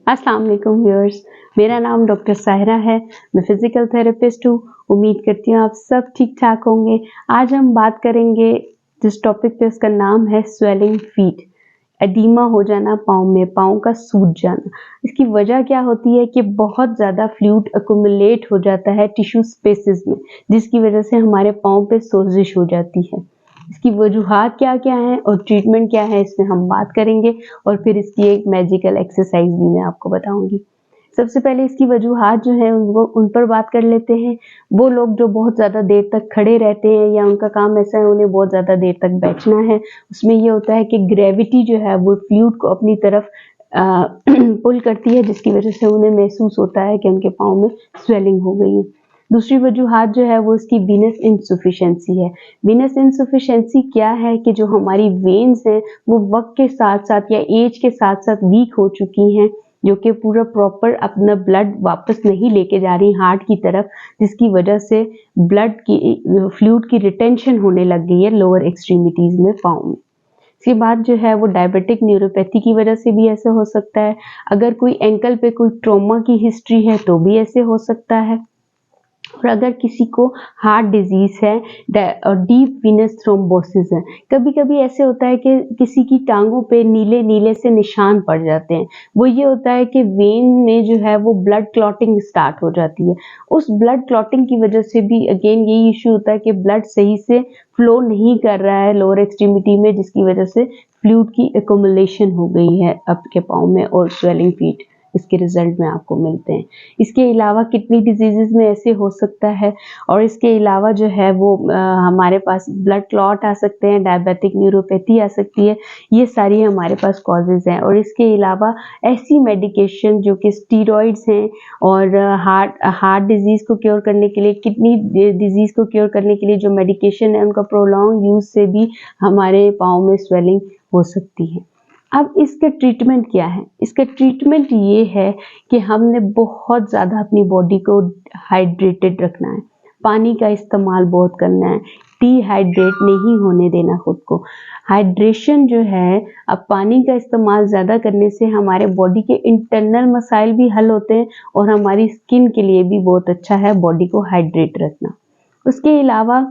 अस्सलाम वालेकुम व्यूअर्स, मेरा नाम डॉक्टर साहिरा है। मैं फिज़िकल थेरेपिस्ट हूँ। उम्मीद करती हूँ आप सब ठीक-ठाक होंगे। आज हम बात करेंगे जिस टॉपिक पे, उसका नाम है स्वेलिंग फीट। एडीमा हो जाना पाँव में, पाँव का सूज जाना। इसकी वजह क्या होती है कि बहुत ज़्यादा फ्लूइड एक्युमुलेट हो जाता है टिश्यू स्पेसेस में, जिसकी वजह से हमारे पाँव पे सोजिश हो जाती है। इसकी वजूहात क्या-क्या हैं और ट्रीटमेंट क्या है, इसमें हम बात करेंगे और फिर इसकी एक मैजिकल एक्सरसाइज भी मैं आपको बताऊंगी। सबसे पहले इसकी वजूहात जो है उन पर बात कर लेते हैं। वो लोग जो बहुत ज़्यादा देर तक खड़े रहते हैं या उनका काम ऐसा है उन्हें बहुत ज़्यादा देर तक बैठना है, उसमें ये होता है कि ग्रेविटी जो है वो फ्लूइड को अपनी तरफ पुल करती है, जिसकी वजह से उन्हें महसूस होता है कि उनके पाँव में स्वेलिंग हो गई है। दूसरी वजूहात जो है वो इसकी वीनस इनसफिशिएंसी है। वीनस इनसफिशिएंसी क्या है कि जो हमारी वेन्स हैं वो वक्त के साथ साथ या एज के साथ साथ वीक हो चुकी हैं, जो कि पूरा प्रॉपर अपना ब्लड वापस नहीं लेके जा रही हार्ट की तरफ, जिसकी वजह से ब्लड की फ्लूइड की रिटेंशन होने लग गई है लोअर एक्सट्रीमिटीज में, पाँव में। इसके बाद जो है वो डायबिटिक न्यूरोपैथी की वजह से भी ऐसे हो सकता है। अगर कोई एंकल पे कोई ट्रॉमा की हिस्ट्री है तो भी ऐसे हो सकता है। और अगर किसी को हार्ट डिजीज है और डीप वीनस थ्रोम्बोसिस है, कभी कभी ऐसे होता है कि किसी की टांगों पे नीले नीले से निशान पड़ जाते हैं। वो ये होता है कि वेन में जो है वो ब्लड क्लॉटिंग स्टार्ट हो जाती है। उस ब्लड क्लॉटिंग की वजह से भी अगेन यही इश्यू होता है कि ब्लड सही से फ्लो नहीं कर रहा है लोअर एक्सट्रीमिटी में, जिसकी वजह से फ्लूइड की एक्युमुलेशन हो गई है आपके पाँव में और स्वेलिंग फीट इसके रिजल्ट में आपको मिलते हैं। इसके अलावा किडनी डिजीजेस में ऐसे हो सकता है और इसके अलावा जो है वो हमारे पास ब्लड क्लॉट आ सकते हैं, डायबिटिक न्यूरोपैथी आ सकती है। ये सारी हमारे पास कॉजेज हैं। और इसके अलावा ऐसी मेडिकेशन जो कि स्टीरॉइड्स हैं और हार्ट डिजीज़ को क्योर करने के लिए, किडनी डिजीज़ को क्योर करने के लिए जो मेडिकेशन है उनका प्रोलॉन्ग यूज़ से भी हमारे पाँव में स्वेलिंग हो सकती है। अब इसका ट्रीटमेंट क्या है? इसका ट्रीटमेंट ये है कि हमने बहुत ज़्यादा अपनी बॉडी को हाइड्रेटेड रखना है, पानी का इस्तेमाल बहुत करना है, डिहाइड्रेट नहीं होने देना खुद को। हाइड्रेशन जो है, अब पानी का इस्तेमाल ज़्यादा करने से हमारे बॉडी के इंटरनल मसाइल भी हल होते हैं और हमारी स्किन के लिए भी बहुत अच्छा है बॉडी को हाइड्रेट रखना। उसके अलावा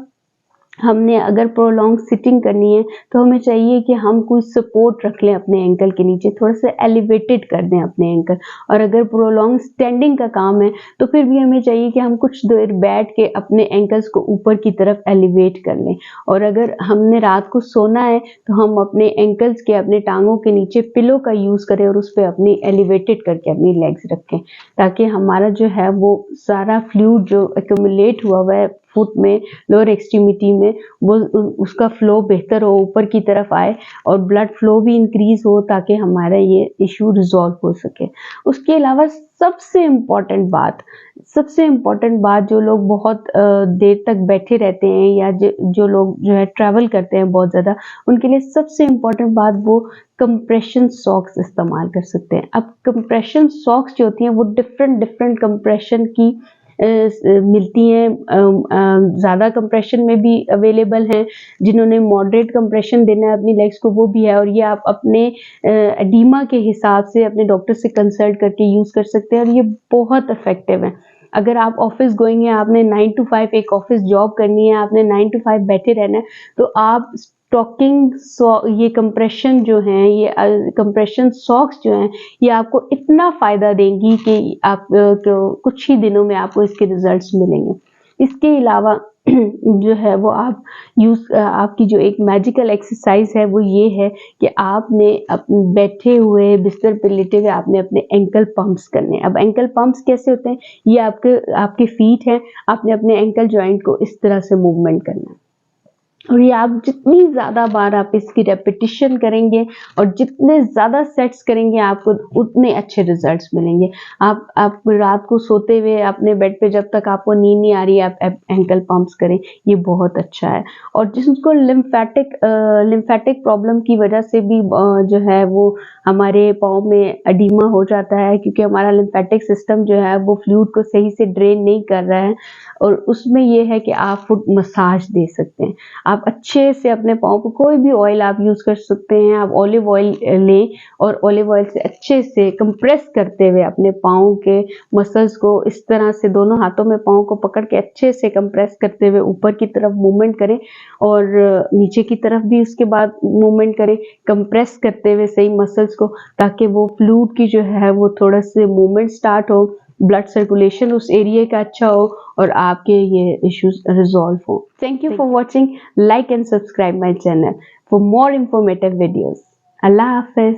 हमने अगर प्रोलॉन्ग सिटिंग करनी है तो हमें चाहिए कि हम कोई सपोर्ट रख लें अपने एंकल के नीचे, थोड़ा सा एलिवेटेड कर दें अपने एंकल। और अगर प्रोलॉन्ग स्टैंडिंग का काम है तो फिर भी हमें चाहिए कि हम कुछ देर बैठ के अपने एंकल्स को ऊपर की तरफ एलिवेट कर लें। और अगर हमने रात को सोना है तो हम अपने एंकल्स के, अपने टांगों के नीचे पिलो का यूज़ करें और उस पर अपनी एलिवेटेड करके अपनी लेग्स रखें, ताकि हमारा जो है वो सारा फ्लूइड जो एक्युमुलेट हुआ है फुट में, लोअर एक्सट्रीमिटी में, वो उसका फ्लो बेहतर हो, ऊपर की तरफ आए और ब्लड फ्लो भी इंक्रीज हो, ताकि हमारा ये इशू रिजॉल्व हो सके। उसके अलावा सबसे इम्पॉर्टेंट बात जो लोग बहुत देर तक बैठे रहते हैं या जो लोग जो है ट्रैवल करते हैं बहुत ज़्यादा, उनके लिए सबसे इम्पॉर्टेंट बात, वो कंप्रेशन सॉक्स इस्तेमाल कर सकते हैं। अब कंप्रेशन सॉक्स जो होती हैं वो डिफरेंट कंप्रेशन की मिलती हैं, ज़्यादा कंप्रेशन में भी अवेलेबल हैं। जिन्होंने मॉडरेट कंप्रेशन देना है अपनी लेग्स को वो भी है, और ये आप अपने एडीमा के हिसाब से अपने डॉक्टर से कंसल्ट करके यूज़ कर सकते हैं और ये बहुत इफेक्टिव है। अगर आप ऑफिस गोइंग है, आपने 9 to 5 एक ऑफिस जॉब करनी है, आपने 9 to 5 बैठे रहना है, तो आप ये कंप्रेशन जो हैं, ये कंप्रेशन सॉक्स जो हैं, ये आपको इतना फ़ायदा देंगी कि आप कुछ ही दिनों में आपको इसके रिजल्ट्स मिलेंगे। इसके अलावा जो है वो आपकी जो एक मैजिकल एक्सरसाइज है वो ये है कि आपने बैठे हुए बिस्तर पर लेटे हुए आपने अपने एंकल पंप्स करने। अब एंकल पंप्स कैसे होते हैं? ये आपके फीट हैं, आपने अपने एंकल जॉइंट को इस तरह से मूवमेंट करना है और ये आप जितनी ज़्यादा बार आप इसकी रेपिटिशन करेंगे और जितने ज़्यादा सेट्स करेंगे आपको उतने अच्छे रिजल्ट्स मिलेंगे। आप रात को सोते हुए अपने बेड पे जब तक आपको नींद नहीं आ रही है आप एंकल पंप्स करें, ये बहुत अच्छा है। और जिसको लिम्फेटिक प्रॉब्लम की वजह से भी जो है वो हमारे पाँव में एडीमा हो जाता है, क्योंकि हमारा लिम्फेटिक सिस्टम जो है वो फ्लूइड को सही से ड्रेन नहीं कर रहा है। और उसमें ये है कि आप फुट मसाज दे सकते हैं। आप अच्छे से अपने पाँव को, कोई भी ऑयल आप यूज़ कर सकते हैं, आप ऑलिव ऑयल लें और ऑलिव ऑयल से अच्छे से कंप्रेस करते हुए अपने पाँव के मसल्स को इस तरह से दोनों हाथों में पाँव को पकड़ के अच्छे से कंप्रेस करते हुए ऊपर की तरफ मूवमेंट करें और नीचे की तरफ भी उसके बाद मूवमेंट करें, कंप्रेस करते हुए सही मसल्स को, ताकि वो फ्लूइड की जो है वो थोड़ा से मूवमेंट स्टार्ट हो, ब्लड सर्कुलेशन उस एरिया का अच्छा हो और आपके ये इश्यूज रिजॉल्व हो। Thank you for watching, like and subscribe my channel for more informative videos. Allah Hafiz.